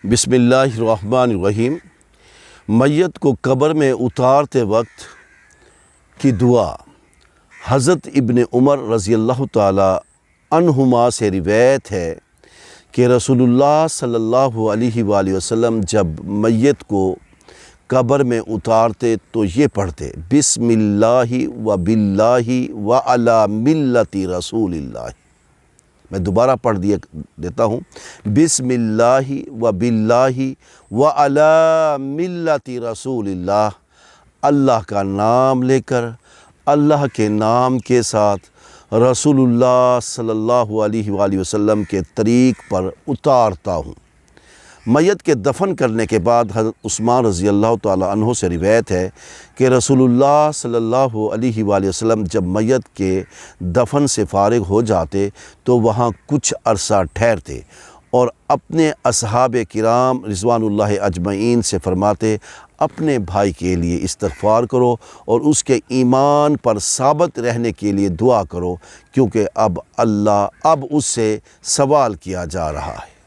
بسم اللہ الرحمن الرحیم۔ میت کو قبر میں اتارتے وقت کی دعا حضرت ابن عمر رضی اللہ تعالی عنہما سے روایت ہے کہ رسول اللہ صلی اللہ علیہ وآلہ وسلم جب میت کو قبر میں اتارتے تو یہ پڑھتے: بسم اللہ و باللہ و علی ملت رسول اللہ۔ میں دوبارہ پڑھ دیتا ہوں: بسم اللہ و باللہ و علی ملت رسول اللہ۔ اللہ کا نام لے کر، اللہ کے نام کے ساتھ رسول اللہ صلی اللہ علیہ وآلہ وسلم کے طریق پر اتارتا ہوں۔ میت کے دفن کرنے کے بعد حضرت عثمان رضی اللہ تعالی عنہ سے روایت ہے کہ رسول اللہ صلی اللہ علیہ وآلہ وسلم جب میت کے دفن سے فارغ ہو جاتے تو وہاں کچھ عرصہ ٹھہرتے اور اپنے اصحاب کرام رضوان اللہ اجمعین سے فرماتے: اپنے بھائی کے لیے استغفار کرو اور اس کے ایمان پر ثابت رہنے کے لیے دعا کرو، کیونکہ اب اس سے سوال کیا جا رہا ہے۔